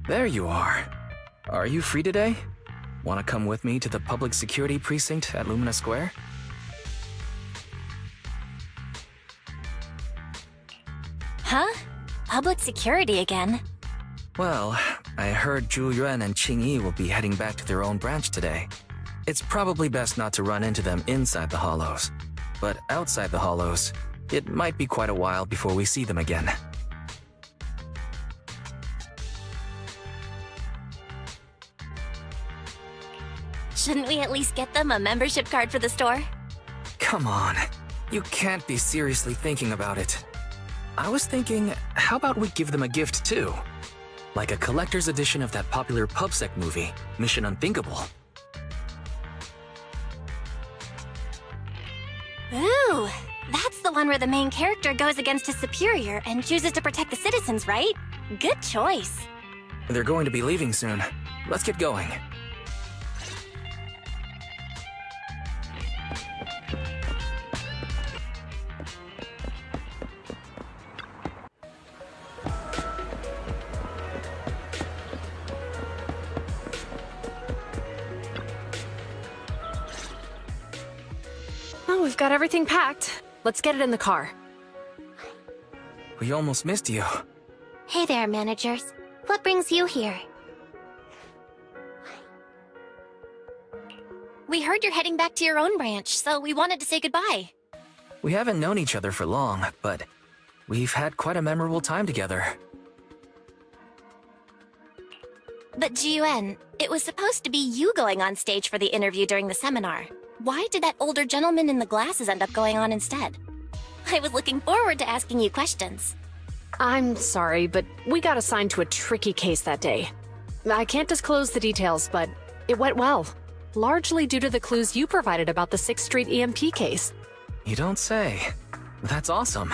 There you are. Are you free today? Want to come with me to the public security precinct at Lumina Square? Huh? Public security again? Well, I heard Zhu Yuan and Qing Yi will be heading back to their own branch today. It's probably best not to run into them inside the Hollows. But outside the Hollows, it might be quite a while before we see them again. Shouldn't we at least get them a membership card for the store? Come on, you can't be seriously thinking about it. I was thinking, how about we give them a gift too? Like a collector's edition of that popular PubSec movie, Mission Unthinkable. Ooh, that's the one where the main character goes against his superior and chooses to protect the citizens, right? Good choice. They're going to be leaving soon. Let's get going. Oh, we've got everything packed. Let's get it in the car. We almost missed you. Hey there, managers. What brings you here? We heard you're heading back to your own branch, so we wanted to say goodbye. We haven't known each other for long, but we've had quite a memorable time together. But Ji-Yuan, it was supposed to be you going on stage for the interview during the seminar. Why did that older gentleman in the glasses end up going on instead? I was looking forward to asking you questions. I'm sorry, but we got assigned to a tricky case that day. I can't disclose the details, but it went well. Largely due to the clues you provided about the 6th Street EMP case. You don't say. That's awesome.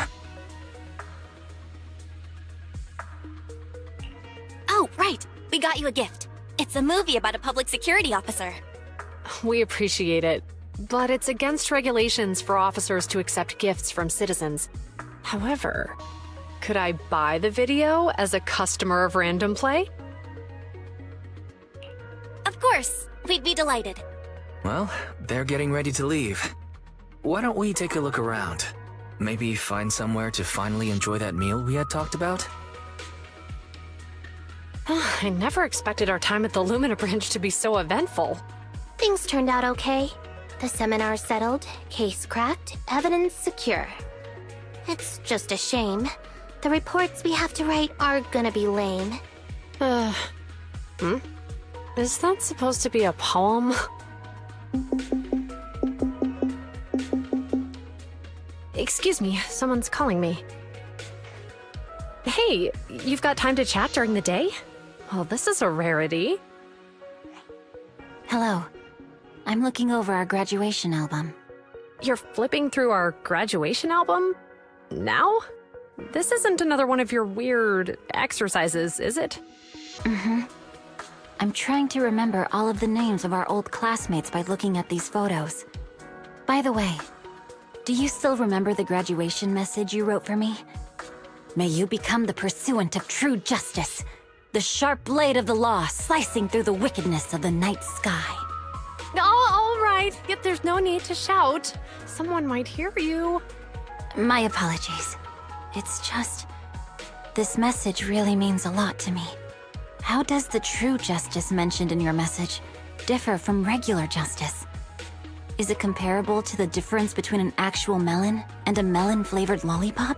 Oh, right. We got you a gift. It's a movie about a public security officer. We appreciate it, but it's against regulations for officers to accept gifts from citizens. However, could I buy the video as a customer of Random Play? Of course. We'd be delighted. Well, they're getting ready to leave. Why don't we take a look around? Maybe find somewhere to finally enjoy that meal we had talked about? I never expected our time at the Lumina branch to be so eventful. Things turned out okay. The seminar settled, case cracked, evidence secure. It's just a shame. The reports we have to write are gonna be lame. Is that supposed to be a poem? Excuse me, someone's calling me. Hey, you've got time to chat during the day? Well, this is a rarity. Hello. I'm looking over our graduation album. You're flipping through our graduation album? Now? This isn't another one of your weird exercises, is it? Mm-hmm. I'm trying to remember all of the names of our old classmates by looking at these photos. By the way, do you still remember the graduation message you wrote for me? May you become the pursuant of true justice, the sharp blade of the law slicing through the wickedness of the night sky. Oh, all right. Yet there's no need to shout. Someone might hear you. My apologies. It's just... this message really means a lot to me. How does the true justice mentioned in your message differ from regular justice? Is it comparable to the difference between an actual melon and a melon-flavored lollipop?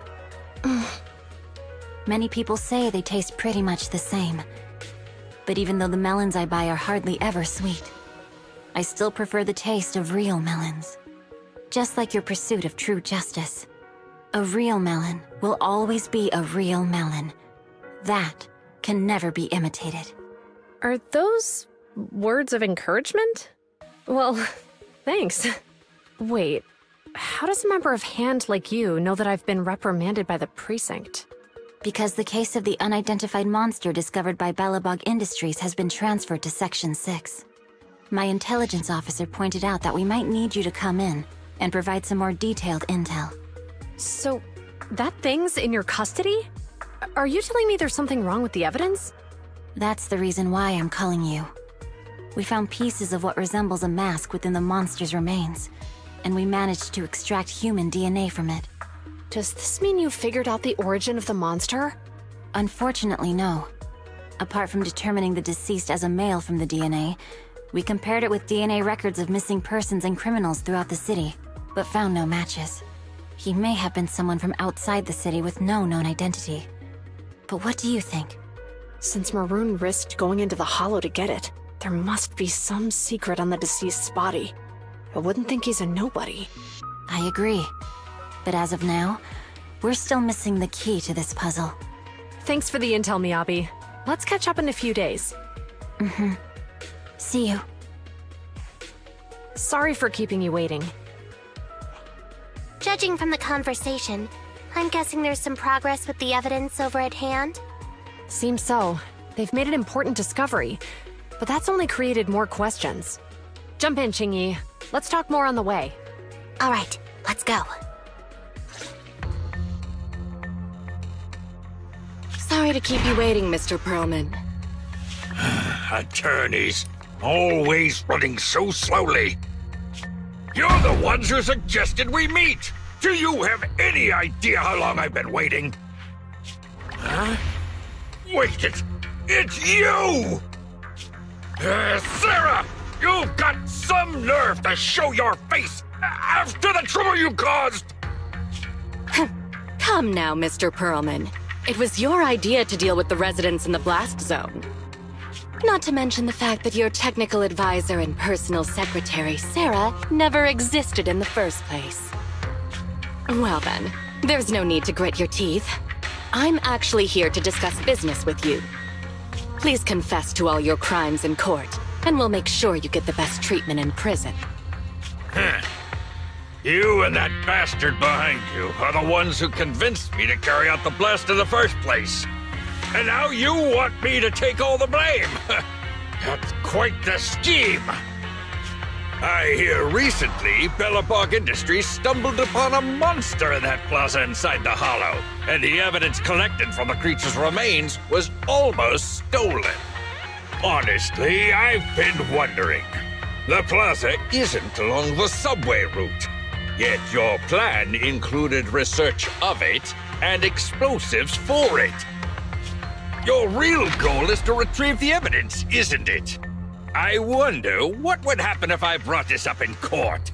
Many people say they taste pretty much the same. But even though the melons I buy are hardly ever sweet, I still prefer the taste of real melons. Just like your pursuit of true justice. A real melon will always be a real melon. That can never be imitated. Are those words of encouragement? Well, thanks. Wait, how does a member of HAND like you know that I've been reprimanded by the precinct? Because the case of the unidentified monster discovered by Balabog Industries has been transferred to Section 6. My intelligence officer pointed out that we might need you to come in and provide some more detailed intel. So, that thing's in your custody? Are you telling me there's something wrong with the evidence? That's the reason why I'm calling you. We found pieces of what resembles a mask within the monster's remains, and we managed to extract human DNA from it. Does this mean you figured out the origin of the monster? Unfortunately, no. Apart from determining the deceased as a male from the DNA, we compared it with DNA records of missing persons and criminals throughout the city, but found no matches. He may have been someone from outside the city with no known identity. But what do you think? Since Maroon risked going into the Hollow to get it, there must be some secret on the deceased's body. I wouldn't think he's a nobody. I agree. But as of now, we're still missing the key to this puzzle. Thanks for the intel, Miyabi. Let's catch up in a few days. See you. Sorry for keeping you waiting. Judging from the conversation, I'm guessing there's some progress with the evidence over at hand? Seems so. They've made an important discovery, but that's only created more questions. Jump in, Qingyi. Let's talk more on the way. All right, let's go. Sorry to keep you waiting, Mr. Perlman. Attorneys, always running so slowly. You're the ones who suggested we meet! Do you have any idea how long I've been waiting? Huh? Wait, it's you! Sarah! You've got some nerve to show your face after the trouble you caused! Come now, Mr. Perlman. It was your idea to deal with the residents in the blast zone. Not to mention the fact that your technical advisor and personal secretary, Sarah, never existed in the first place. Well then, there's no need to grit your teeth. I'm actually here to discuss business with you. Please confess to all your crimes in court, and we'll make sure you get the best treatment in prison. You and that bastard behind you are the ones who convinced me to carry out the blast in the first place. And now you want me to take all the blame. That's quite the scheme. I hear recently Bellabog Industries stumbled upon a monster in that plaza inside the Hollow, and the evidence collected from the creature's remains was almost stolen. Honestly, I've been wondering. The plaza isn't along the subway route, yet your plan included research of it and explosives for it. Your real goal is to retrieve the evidence, isn't it? I wonder what would happen if I brought this up in court.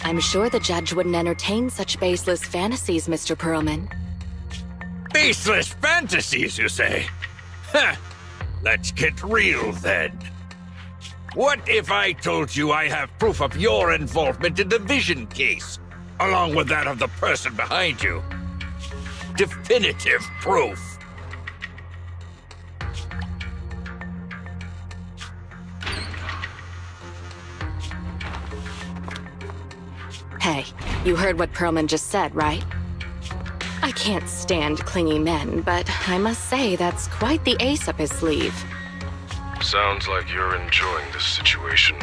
I'm sure the judge wouldn't entertain such baseless fantasies, Mr. Perlman. Baseless fantasies, you say? Huh. Let's get real, then. What if I told you I have proof of your involvement in the Vision case, along with that of the person behind you? Definitive proof. Hey, you heard what Perlman just said, right? I can't stand clingy men, but I must say that's quite the ace up his sleeve. Sounds like you're enjoying this situation.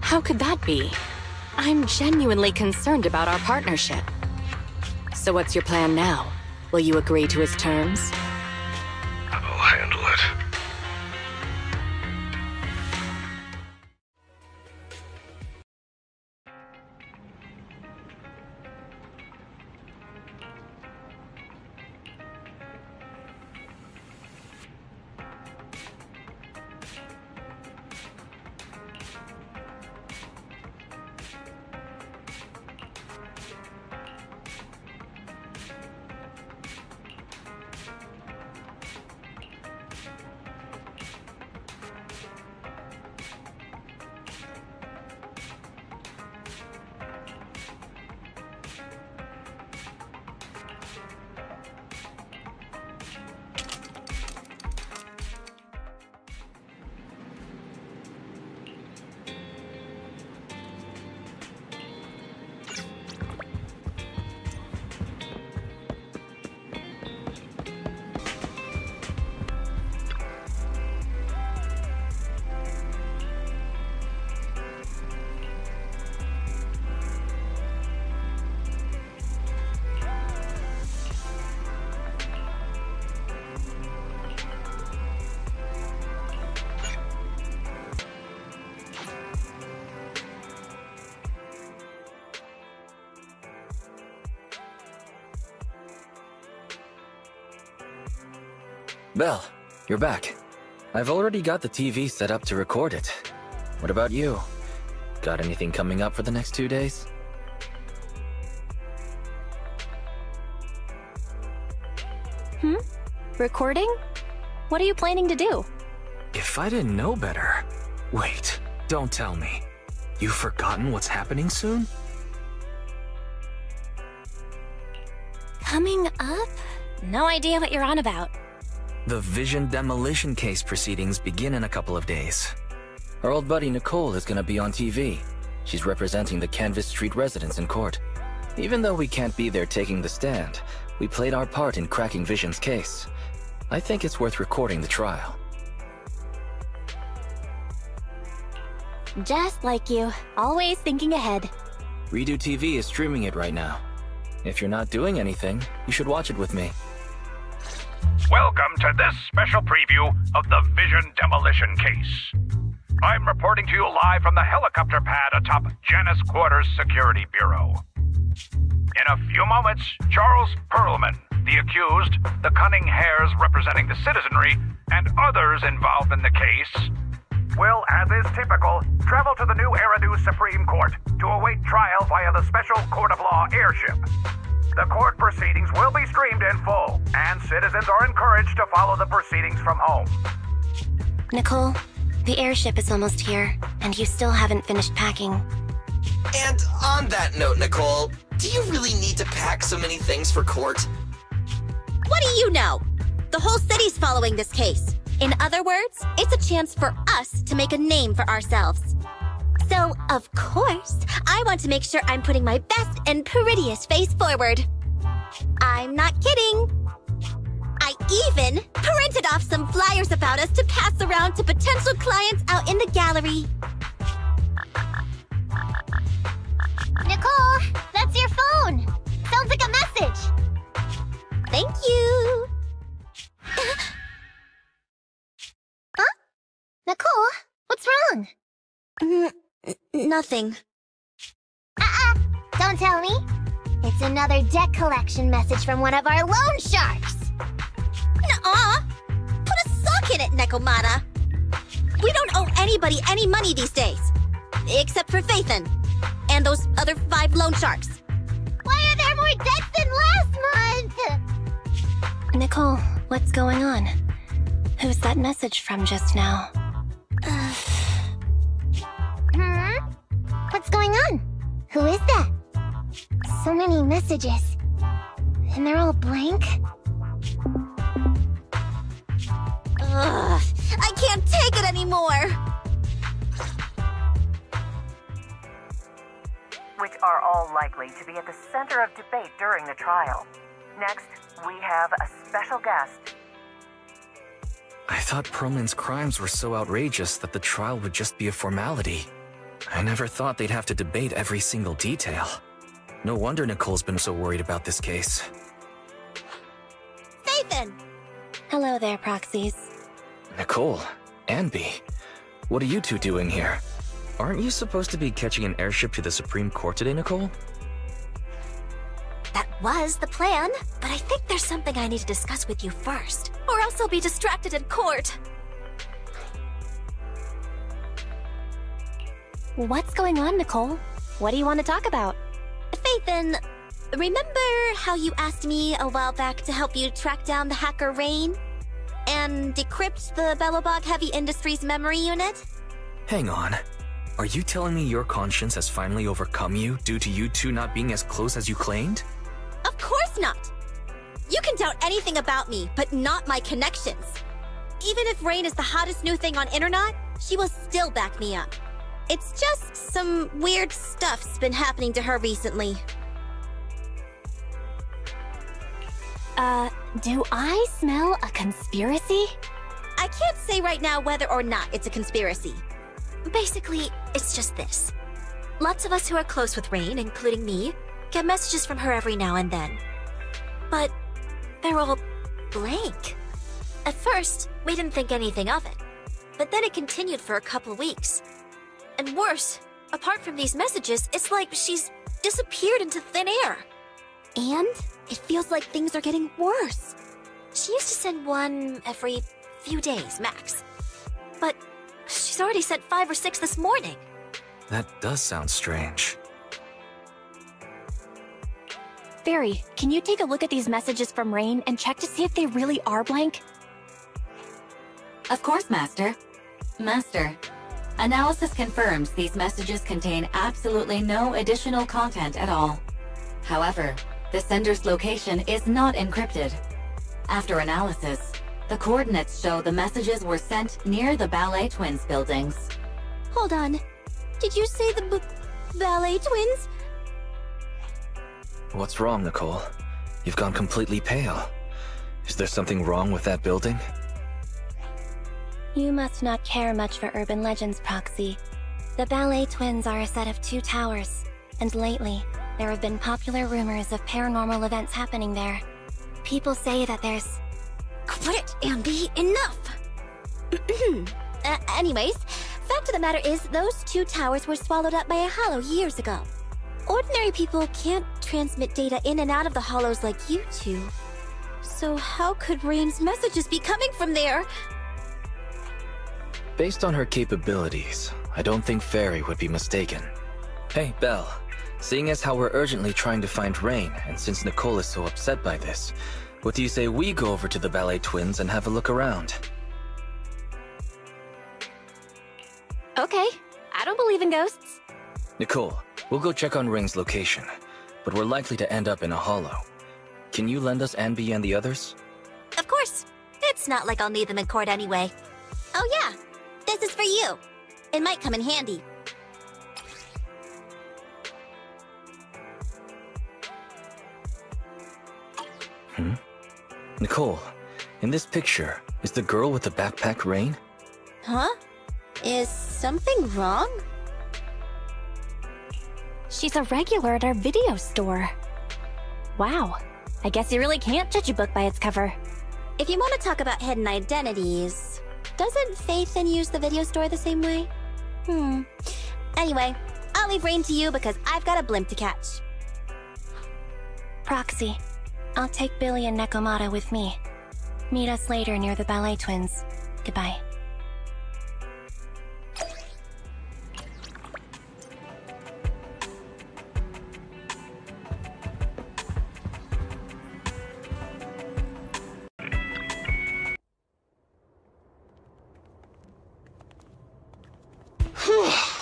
How could that be? I'm genuinely concerned about our partnership. So what's your plan now? Will you agree to his terms? I'll handle it. Belle, you're back. I've already got the TV set up to record it. What about you? Got anything coming up for the next 2 days? Recording? What are you planning to do? If I didn't know better... Wait, don't tell me. You've forgotten what's happening soon? Coming up? No idea what you're on about. The Vision demolition case proceedings begin in a couple of days. Our old buddy Nicole is gonna be on TV. She's representing the Canvas Street residents in court. Even though we can't be there taking the stand, we played our part in cracking Vision's case. I think it's worth recording the trial. Just like you, always thinking ahead. Eridu TV is streaming it right now. If you're not doing anything, you should watch it with me. Welcome to this special preview of the Vision demolition case. I'm reporting to you live from the helicopter pad atop Janus Quarters Security Bureau. In a few moments, Charles Perlman, the accused, the cunning hares representing the citizenry, and others involved in the case, will, as is typical, travel to the new Eridu Supreme Court to await trial via the Special Court of Law airship. The court proceedings will be streamed in full, and citizens are encouraged to follow the proceedings from home. Nicole, the airship is almost here, and you still haven't finished packing. And on that note, Nicole, do you really need to pack so many things for court? What do you know? The whole city's following this case. In other words, it's a chance for us to make a name for ourselves. So, of course, I want to make sure I'm putting my best and prettiest face forward. I'm not kidding. I even printed off some flyers about us to pass around to potential clients out in the gallery. Nicole, that's your phone. Sounds like a message. Thank you. Huh? Nicole, what's wrong? Nothing. Don't tell me. It's another debt collection message from one of our loan sharks. Nuh-uh. Put a sock in it, Nekomata. We don't owe anybody any money these days. Except for Faithin. And those other 5 loan sharks. Why are there more debts than last month? Nicole, what's going on? Who's that message from just now? What's going on? Who is that? So many messages. And they're all blank? Ugh, I can't take it anymore! Which are all likely to be at the center of debate during the trial. Next, we have a special guest. I thought Perlman's crimes were so outrageous that the trial would just be a formality. I never thought they'd have to debate every single detail. No wonder Nicole's been so worried about this case. Faithin! Hello there, Proxies. Nicole, Anby, what are you two doing here? Aren't you supposed to be catching an airship to the Supreme Court today, Nicole? That was the plan, but I think there's something I need to discuss with you first, or else I'll be distracted in court. What's going on, Nicole? What do you want to talk about? Faithin, remember how you asked me a while back to help you track down the hacker Rain? And decrypt the Belobog Heavy Industries memory unit? Hang on. Are you telling me your conscience has finally overcome you due to you two not being as close as you claimed? Of course not! You can doubt anything about me, but not my connections. Even if Rain is the hottest new thing on internet, she will still back me up. It's just some weird stuff's been happening to her recently. Do I smell a conspiracy? I can't say right now whether or not it's a conspiracy. Basically, it's just this. Lots of us who are close with Rain, including me, get messages from her every now and then. But they're all blank. At first, we didn't think anything of it. But then it continued for a couple weeks. And worse, apart from these messages, it's like she's disappeared into thin air. And it feels like things are getting worse. She used to send one every few days, max. But she's already sent 5 or 6 this morning. That does sound strange. Barry, can you take a look at these messages from Rain and check to see if they really are blank? Of course, Master. Master, analysis confirms these messages contain absolutely no additional content at all. However, the sender's location is not encrypted. After analysis, the coordinates show the messages were sent near the Ballet Twins buildings. Hold on. Did you say the Ballet Twins? What's wrong, Nicole? You've gone completely pale. Is there something wrong with that building? You must not care much for urban legends, Proxy. The Ballet Twins are a set of 2 towers, and lately, there have been popular rumors of paranormal events happening there. People say that there's... Quit it, Ambi! Enough! Anyways, fact of the matter is, those 2 towers were swallowed up by a hollow years ago. Ordinary people can't transmit data in and out of the hollows like you two. So how could Rain's messages be coming from there? Based on her capabilities, I don't think Fairy would be mistaken. Hey, Belle. Seeing as how we're urgently trying to find Rain, and since Nicole is so upset by this, what do you say we go over to the Ballet Twins and have a look around? Okay, I don't believe in ghosts. Nicole, we'll go check on Rain's location, but we're likely to end up in a hollow. Can you lend us Anby and the others? Of course. It's not like I'll need them in court anyway. Oh yeah, this is for you. It might come in handy. Nicole, in this picture, is the girl with the backpack Rain? Huh? Is something wrong? She's a regular at our video store. Wow, I guess you really can't judge a book by its cover. If you want to talk about hidden identities, doesn't Faith then use the video store the same way? Anyway, I'll leave Rain to you because I've got a blimp to catch. Proxy, I'll take Billy and Nekomata with me. Meet us later near the Ballet Twins. Goodbye.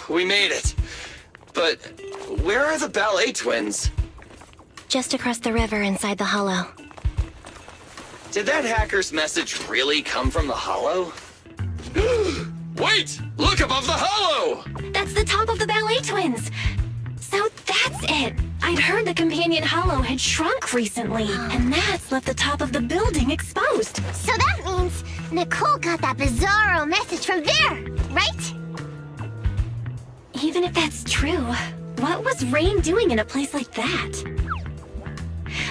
We made it. But where are the Ballet Twins? Just across the river inside the hollow. Did that hacker's message really come from the hollow? Wait! Look above the hollow! That's the top of the Ballet Twins! So that's it! I'd heard the companion hollow had shrunk recently, and that's left the top of the building exposed. So that means Nicole got that bizarro message from there, right? Even if that's true, what was Rain doing in a place like that?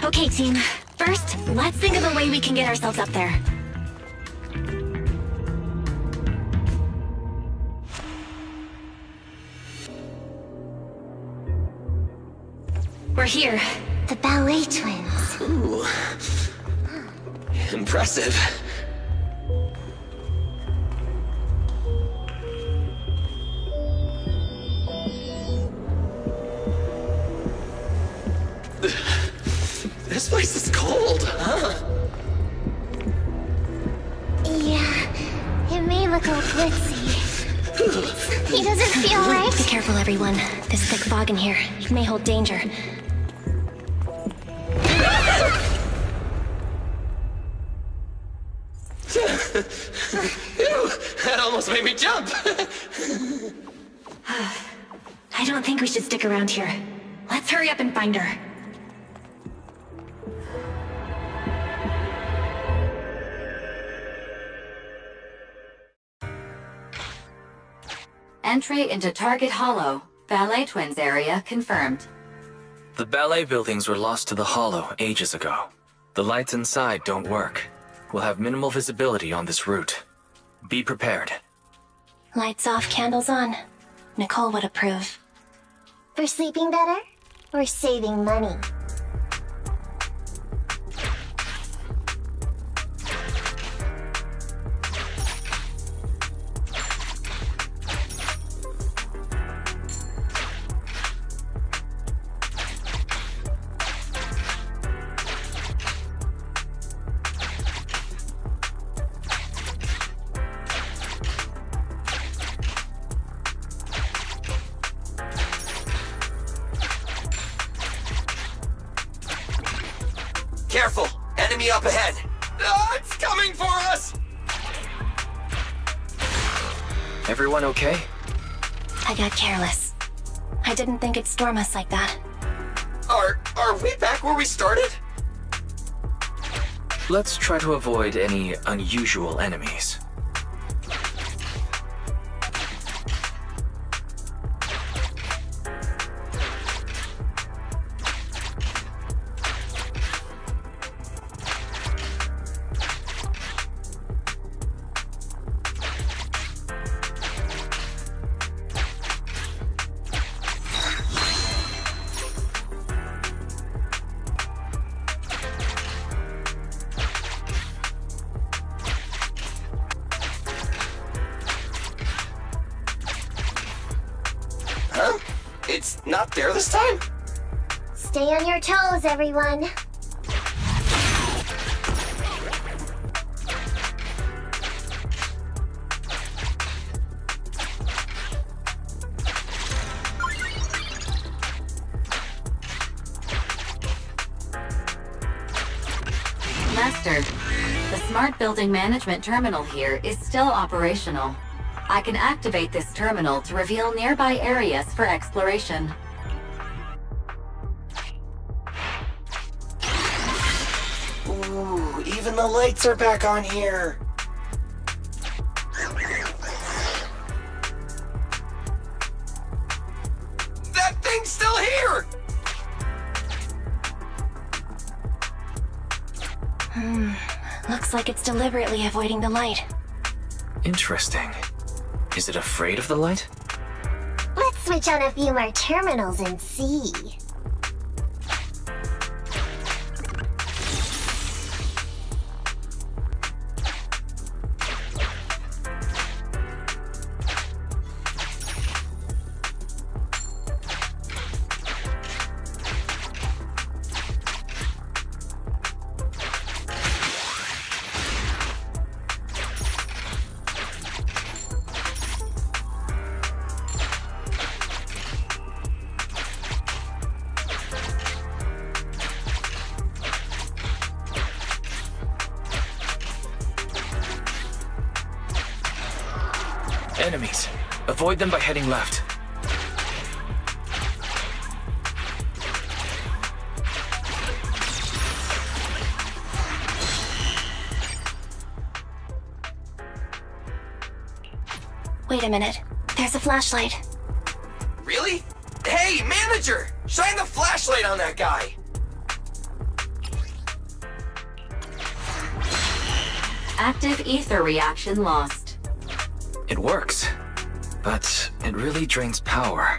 Okay, team. First, let's think of a way we can get ourselves up there. We're here. The Ballet Twins. Ooh. Impressive. This place is cold, huh? Yeah, it may look all glitzy. He doesn't feel right. Be careful, everyone. There's thick fog in here. It may hold danger. Ew, that almost made me jump. I don't think we should stick around here. Let's hurry up and find her. Entry into Target Hollow, Ballet Twins area confirmed. The ballet buildings were lost to the hollow ages ago. The lights inside don't work. We'll have minimal visibility on this route. Be prepared. Lights off, candles on. Nicole would approve. For sleeping better? Or saving money? Careful! Enemy up ahead! It's coming for us! Everyone okay? I got careless. I didn't think it'd storm us like that. Are we back where we started? Let's try to avoid any unusual enemies. Huh? It's not there this time? Stay on your toes, everyone. Master, the Smart Building Management Terminal here is still operational. I can activate this terminal to reveal nearby areas for exploration. Ooh, even the lights are back on here. That thing's still here! Looks like it's deliberately avoiding the light. Interesting. Is it afraid of the light? Let's switch on a few more terminals and see. Enemies. Avoid them by heading left. Wait a minute. There's a flashlight. Really? Hey, manager! Shine the flashlight on that guy! Active ether reaction lost. It works, but it really drains power.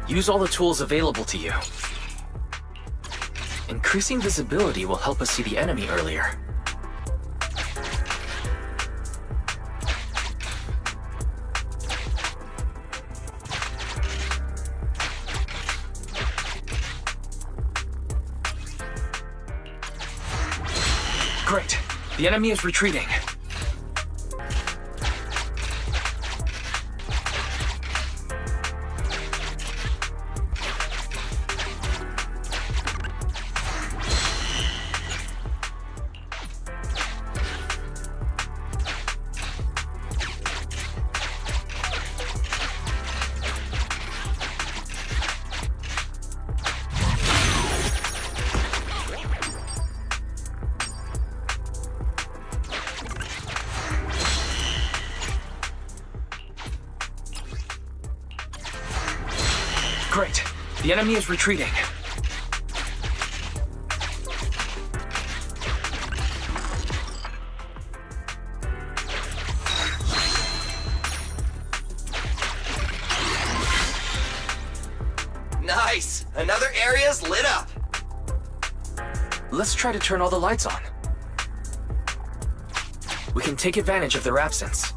Use all the tools available to you. Increasing visibility will help us see the enemy earlier. Great. The enemy is retreating. Great. The enemy is retreating. Nice! Another area's lit up! let's try to turn all the lights on. We can take advantage of their absence.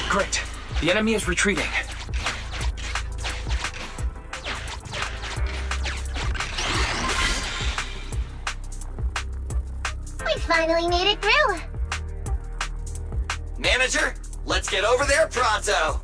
Great. The enemy is retreating. We finally made it through. Manager, let's get over there pronto.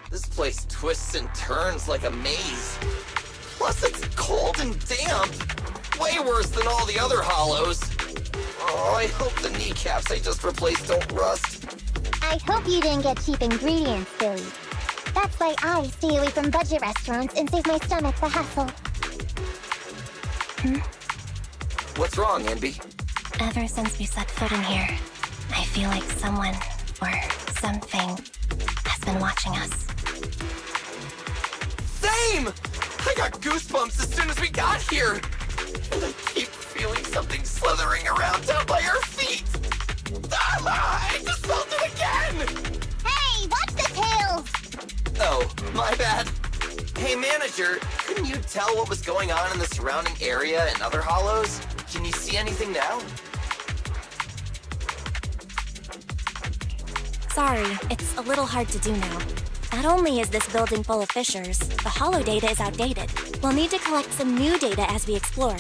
This place twists and turns like a maze. Plus it's cold and damp. Way worse than all the other hollows. Oh, I hope the kneecaps I just replaced don't rust. I hope you didn't get cheap ingredients, Billy. That's why I stay away from budget restaurants and save my stomach the hassle. What's wrong, Envy? Ever since we set foot in here, I feel like someone, or something, has been watching us. Same! I got goosebumps as soon as we got here. And I keep feeling something slithering around down by our feet. Ah, I just felt it again! Hey, watch the tails! Oh, my bad. Hey, Manager, couldn't you tell what was going on in the surrounding area and other hollows? Can you see anything now? Sorry, it's a little hard to do now. Not only is this building full of fissures, the hollow data is outdated. We'll need to collect some new data as we explore.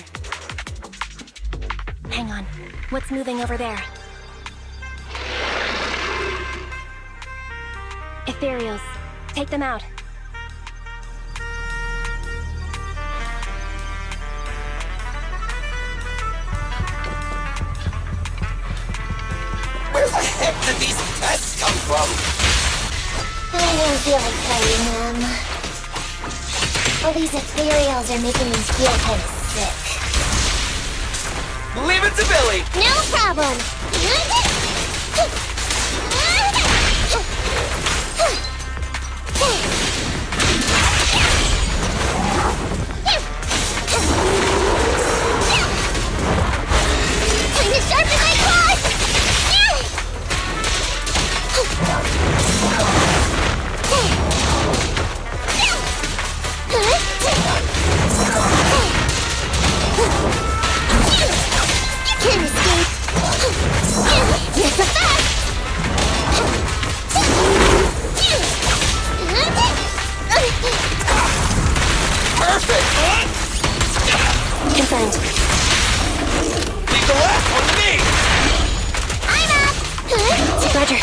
Hang on. What's moving over there? Ethereals. Take them out. Where the heck did these pests come from? I don't feel like fighting them. All these ethereals are making me feel kind of sick. Leave it to Billy! No problem! Time to sharpen my claws! You can't escape! Yes, a fact! Perfect! Confirmed. Leave the last one to me! I'm up! Roger.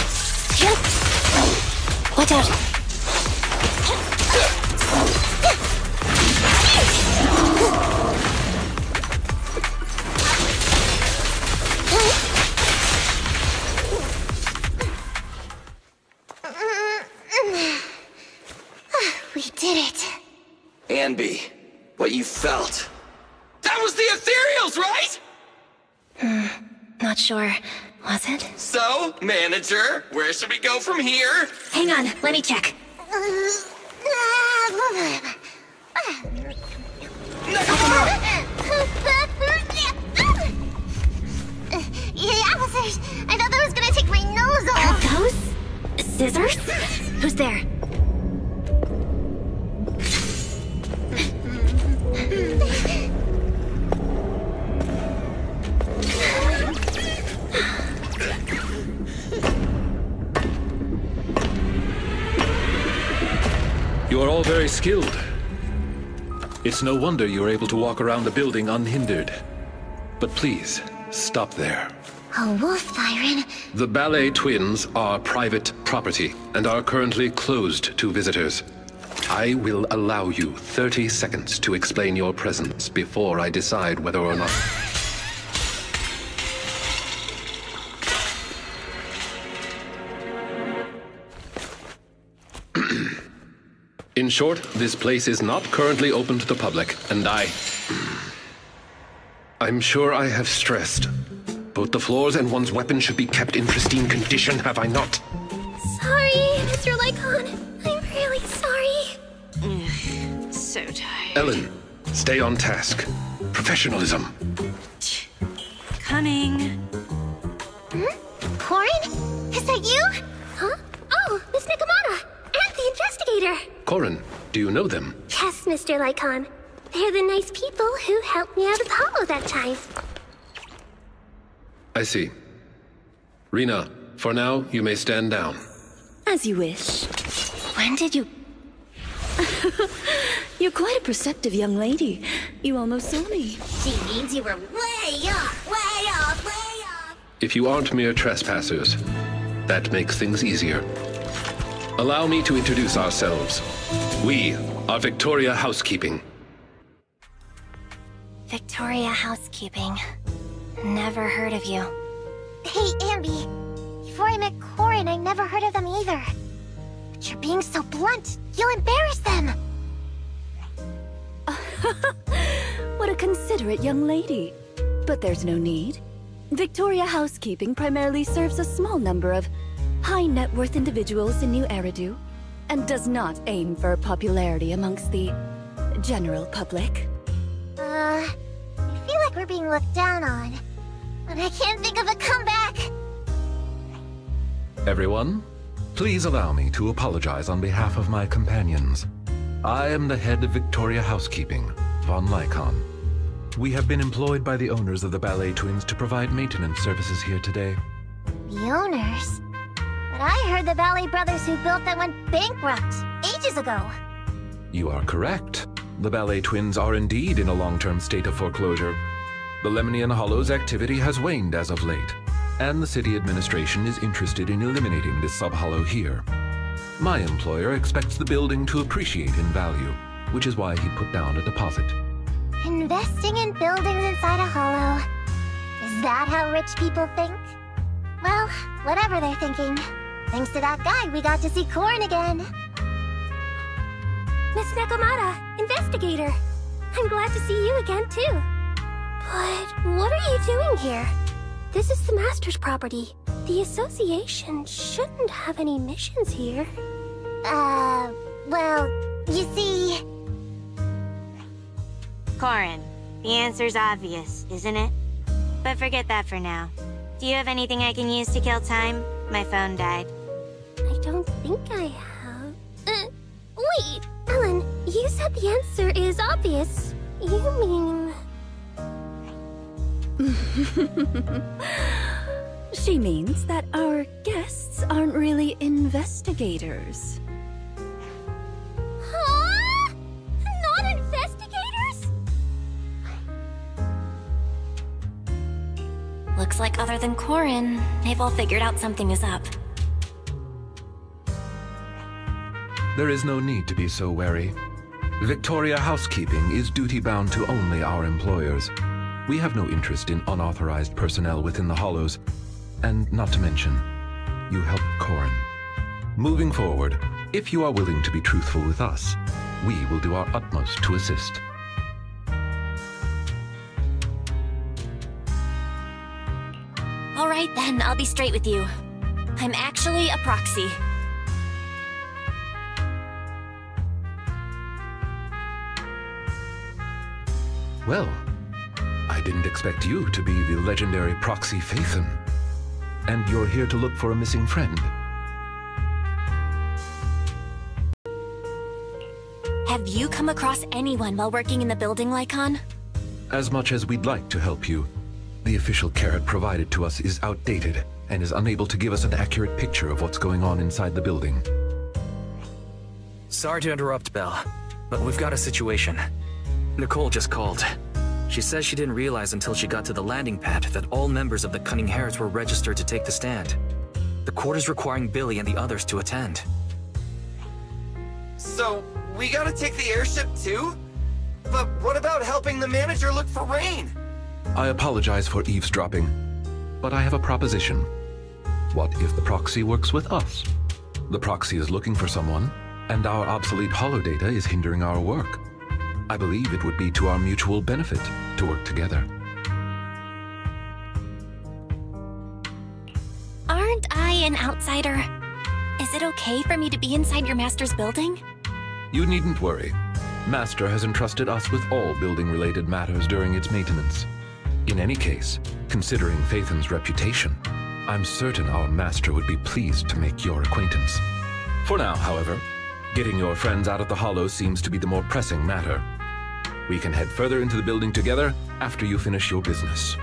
Watch out. We did it. Anby, what you felt. That was the ethereals, right? Not sure. Was it? So, Manager, where should we go from here? Hang on, let me check. Yeah, officers! I thought that was gonna take my nose off! Are those scissors? Who's there? You are all very skilled. It's no wonder you're able to walk around the building unhindered. But please, stop there. A wolf siren? The ballet twins are private property and are currently closed to visitors. I will allow you 30 seconds to explain your presence before I decide whether or not... In short, this place is not currently open to the public, and I'm sure I have stressed. Both the floors and one's weapon should be kept in pristine condition, have I not? Sorry, Mr. Lycon. I'm really sorry. So tired. Ellen, stay on task. Professionalism. Coming. Corin? Is that you? Huh? Oh, Miss Nakamata! And the investigator! Corin, do you know them? Yes, Mr. Lycon. They're the nice people who helped me out of the hollow that time. I see. Rena, for now, you may stand down. As you wish. When did you... You're quite a perceptive young lady. You almost saw me. She means you were way off, way off, way off. If you aren't mere trespassers, that makes things easier. Allow me to introduce ourselves. We are Victoria Housekeeping. Victoria Housekeeping. Never heard of you. Hey, Ambi. Before I met Corin, I never heard of them either. But you're being so blunt. You'll embarrass them. What a considerate young lady. But there's no need. Victoria Housekeeping primarily serves a small number of high net worth individuals in New Eridu, and does not aim for popularity amongst the general public. I feel like we're being looked down on. But I can't think of a comeback. Everyone, please allow me to apologize on behalf of my companions. I am the head of Victoria Housekeeping, Von Lycon. We have been employed by the owners of the Ballet Twins to provide maintenance services here today. The owners? But I heard the Ballet Brothers who built that went bankrupt ages ago. You are correct. The Ballet Twins are indeed in a long-term state of foreclosure. The Lemnian Hollow's activity has waned as of late, and the city administration is interested in eliminating this sub-hollow here. My employer expects the building to appreciate in value, which is why he put down a deposit. Investing in buildings inside a hollow. Is that how rich people think? Well, whatever they're thinking. Thanks to that guy, we got to see Corin again. Miss Nakamata, investigator. I'm glad to see you again, too. But what are you doing here? This is the Master's property. The Association shouldn't have any missions here. Well, you see... Corin, the answer's obvious, isn't it? But forget that for now. Do you have anything I can use to kill time? My phone died. I don't think I have. Wait, Ellen, you said the answer is obvious. You mean... She means that our guests aren't really investigators. Huh? Not investigators? Looks like other than Corin, they've all figured out something is up. There is no need to be so wary. Victoria Housekeeping is duty-bound to only our employers. We have no interest in unauthorized personnel within the Hollows, and not to mention, you helped Corin. Moving forward, if you are willing to be truthful with us, we will do our utmost to assist. All right then, I'll be straight with you. I'm actually a proxy. Well, I didn't expect you to be the legendary Proxy Phaethon. And you're here to look for a missing friend. Have you come across anyone while working in the building, Lycon? As much as we'd like to help you, the official carrot provided to us is outdated and is unable to give us an accurate picture of what's going on inside the building. Sorry to interrupt, Belle, but we've got a situation. Nicole just called. She says she didn't realize until she got to the landing pad that all members of the Cunning Hares were registered to take the stand. The court is requiring Billy and the others to attend. So, we gotta take the airship too? But what about helping the manager look for Rain? I apologize for eavesdropping, but I have a proposition. What if the Proxy works with us? The Proxy is looking for someone, and our obsolete holodata is hindering our work. I believe it would be to our mutual benefit to work together. Aren't I an outsider? Is it okay for me to be inside your master's building? You needn't worry. Master has entrusted us with all building-related matters during its maintenance. In any case, considering Phaethon's reputation, I'm certain our master would be pleased to make your acquaintance. For now, however, getting your friends out of the hollow seems to be the more pressing matter. We can head further into the building together after you finish your business.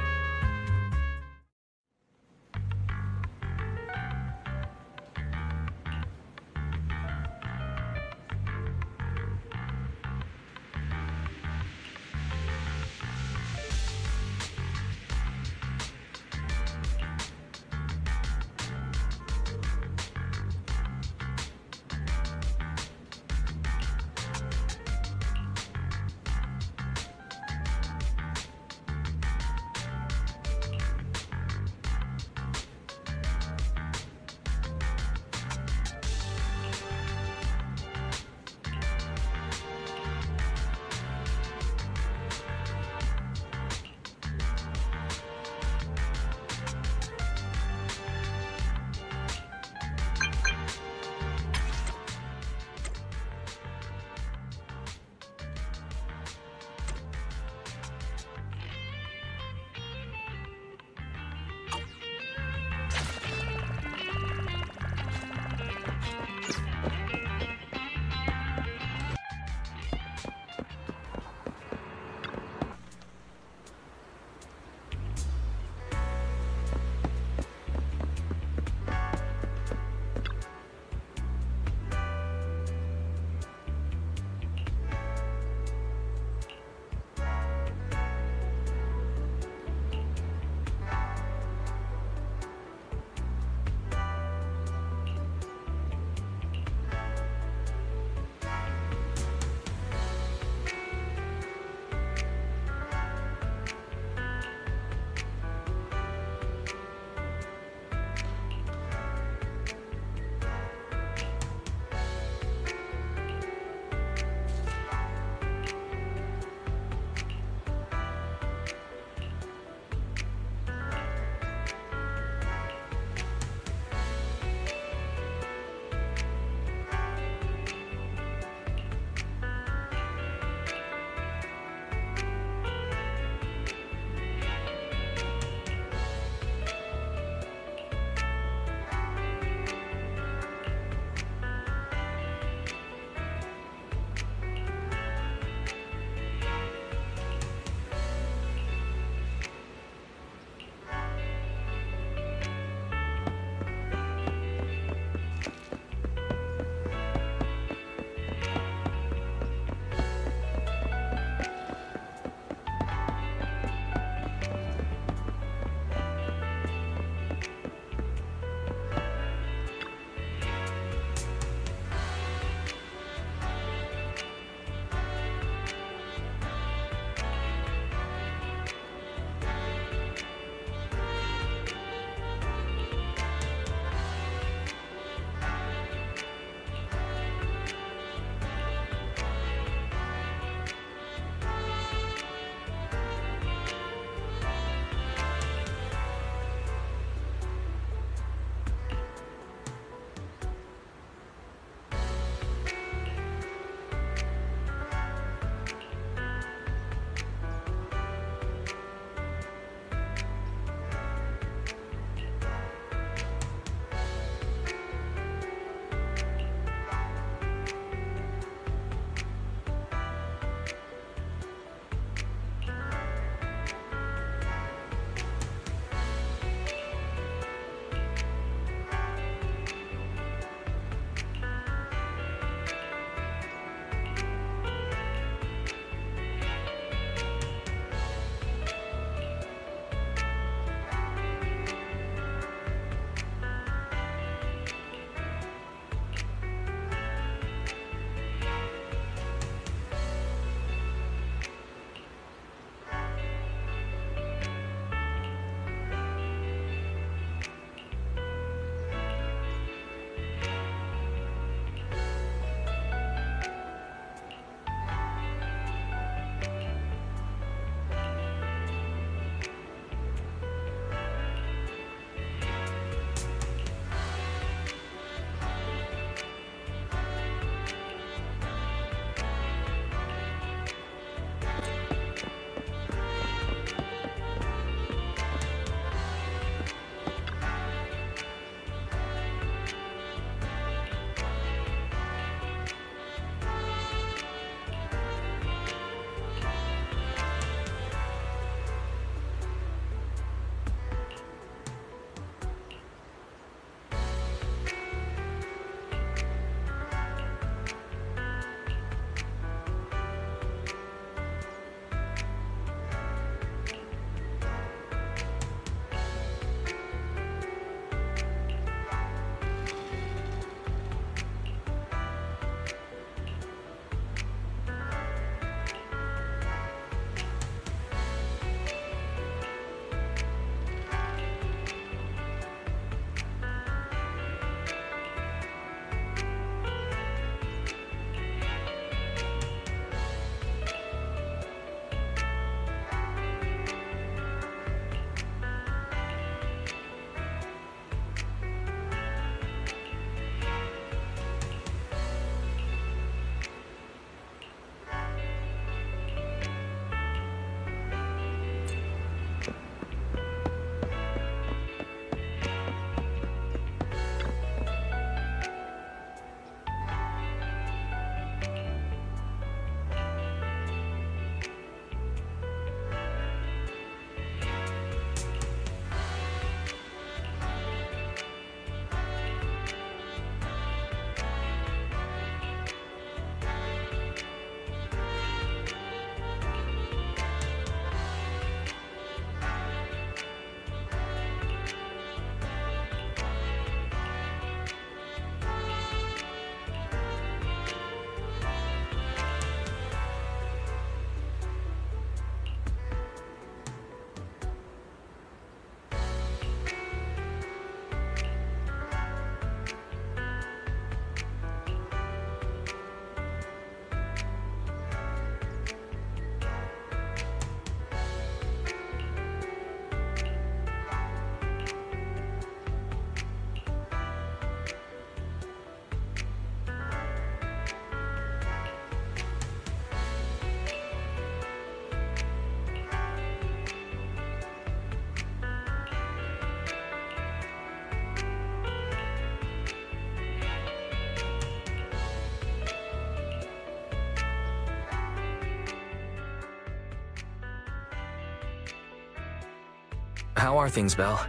How are things, Belle?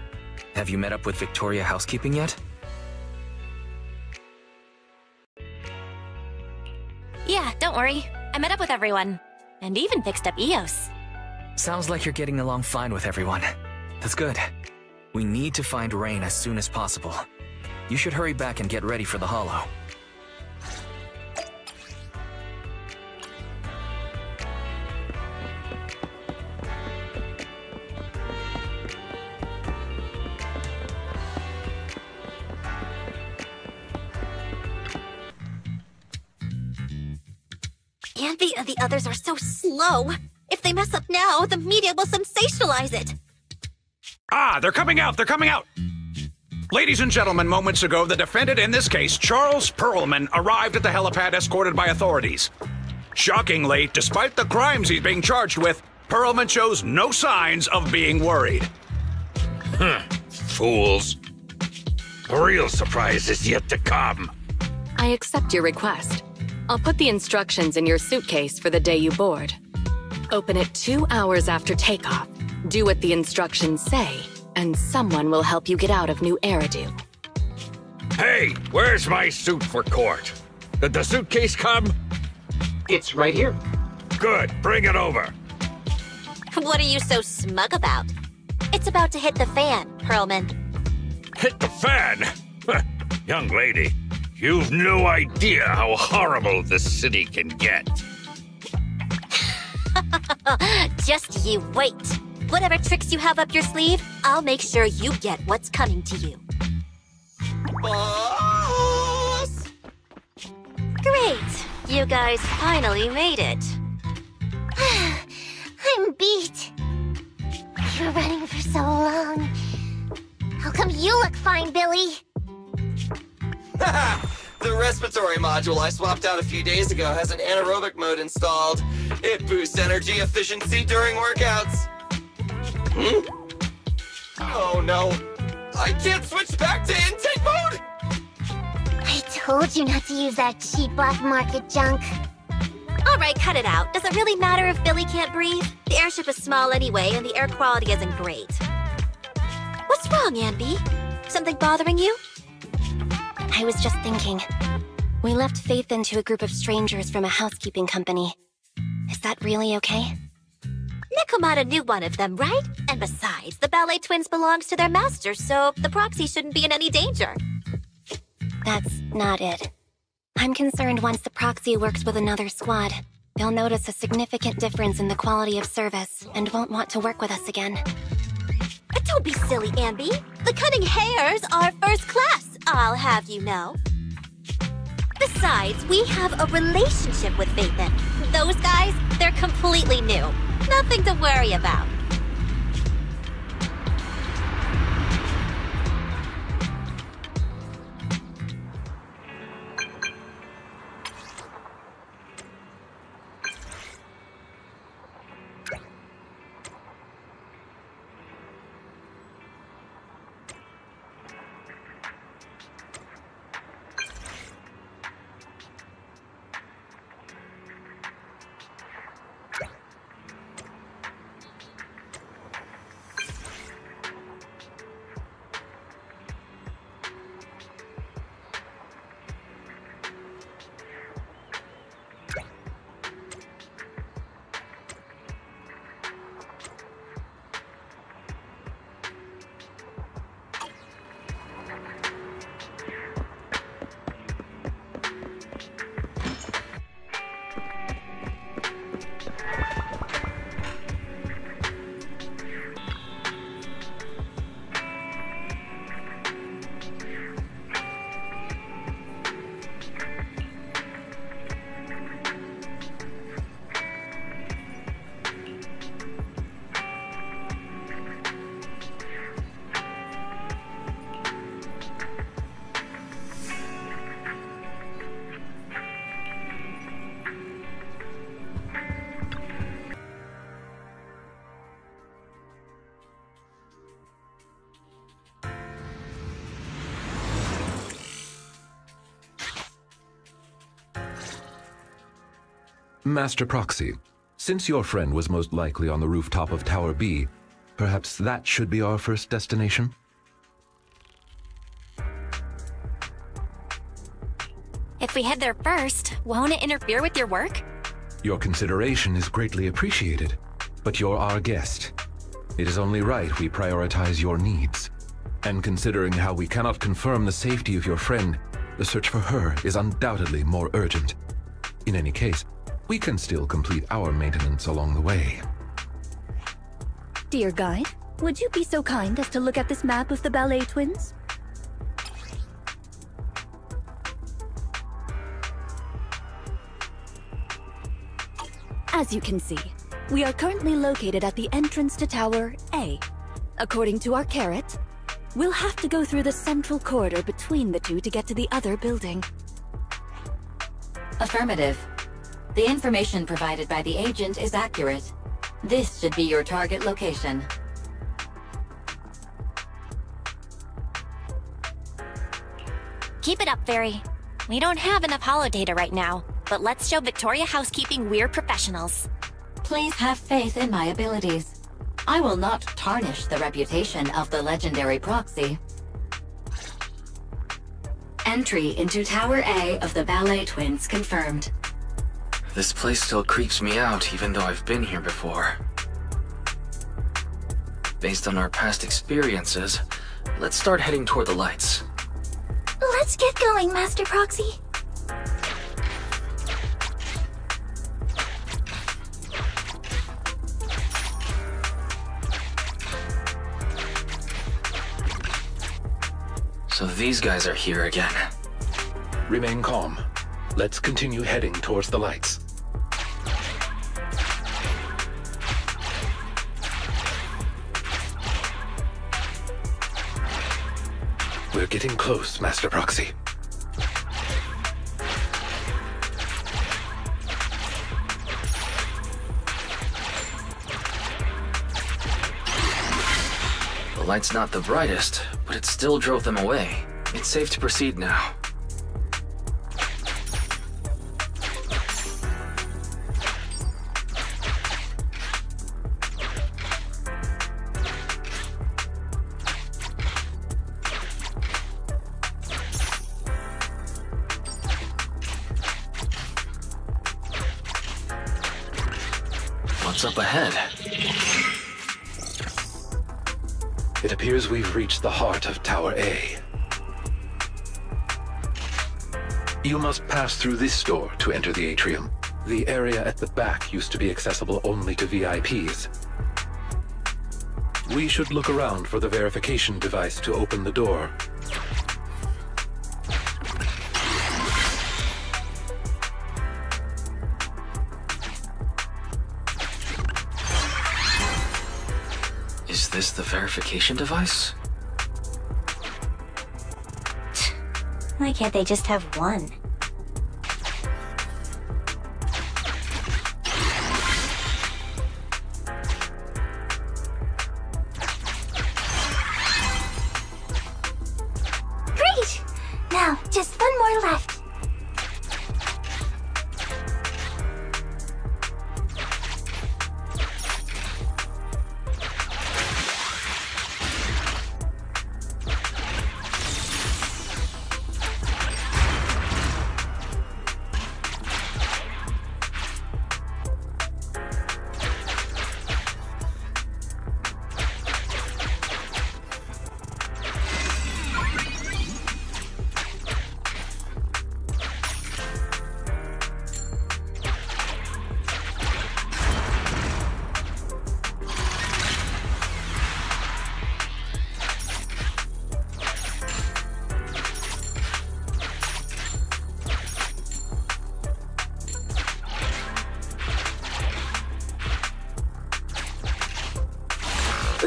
Have you met up with Victoria Housekeeping yet? Yeah, don't worry. I met up with everyone. And even fixed up EOS. Sounds like you're getting along fine with everyone. That's good. We need to find Rain as soon as possible. You should hurry back and get ready for the Hollow. Anby and the others are so slow. If they mess up now, the media will sensationalize it. Ah, they're coming out! They're coming out! Ladies and gentlemen, moments ago, the defendant in this case, Charles Perlman, arrived at the helipad escorted by authorities. Shockingly, despite the crimes he's being charged with, Perlman shows no signs of being worried. Fools. The real surprise is yet to come. I accept your request. I'll put the instructions in your suitcase for the day you board. Open it 2 hours after takeoff. Do what the instructions say, and someone will help you get out of New Eridu. Hey, where's my suit for court? Did the suitcase come? It's right here. Good, bring it over. What are you so smug about? It's about to hit the fan, Perlman. Hit the fan? Young lady, you've no idea how horrible this city can get. Just you wait. Whatever tricks you have up your sleeve, I'll make sure you get what's coming to you. Boss! Great. You guys finally made it. I'm beat. You were running for so long. How come you look fine, Billy? The respiratory module I swapped out a few days ago has an anaerobic mode installed. It boosts energy efficiency during workouts. Oh no. I can't switch back to intake mode! I told you not to use that cheap black market junk. Alright, cut it out. Does it really matter if Billy can't breathe? The airship is small anyway, and the air quality isn't great. What's wrong, Anby? Something bothering you? I was just thinking. We left Faith into a group of strangers from a housekeeping company. Is that really okay? Nekomata knew one of them, right? And besides, the ballet twins belongs to their master, so the Proxy shouldn't be in any danger. That's not it. I'm concerned once the Proxy works with another squad, they'll notice a significant difference in the quality of service and won't want to work with us again. But don't be silly, Anby. The Cunning Hares are first class, I'll have you know. Besides, we have a relationship with Faithin. Those guys, they're completely new. Nothing to worry about. Master Proxy, since your friend was most likely on the rooftop of Tower B, Perhaps that should be our first destination? If we head there first, won't it interfere with your work? Your consideration is greatly appreciated, but you're our guest. It is only right we prioritize your needs. And considering how we cannot confirm the safety of your friend, the search for her is undoubtedly more urgent. In any case, we can still complete our maintenance along the way. Dear guide, would you be so kind as to look at this map of the ballet twins? As you can see, we are currently located at the entrance to Tower A. According to our carrot, we'll have to go through the central corridor between the two to get to the other building. Affirmative. The information provided by the agent is accurate. This should be your target location. Keep it up, Fairy. We don't have enough holo data right now, but let's show Victoria Housekeeping we're professionals. Please have faith in my abilities. I will not tarnish the reputation of the legendary Proxy. Entry into Tower A of the Ballet Twins confirmed. This place still creeps me out, even though I've been here before. Based on our past experiences, let's start heading toward the lights. Let's get going, Master Proxy. So these guys are here again. Remain calm. Let's continue heading towards the lights. We're getting close, Master Proxy. The light's not the brightest, but it still drove them away. It's safe to proceed now. What's up ahead? It appears we've reached the heart of Tower A. You must pass through this door to enter the atrium. The area at the back used to be accessible only to VIPs. We should look around for the verification device to open the door. Is this the verification device? Why can't they just have one? Great! Now, just one more left.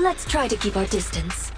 Let's try to keep our distance.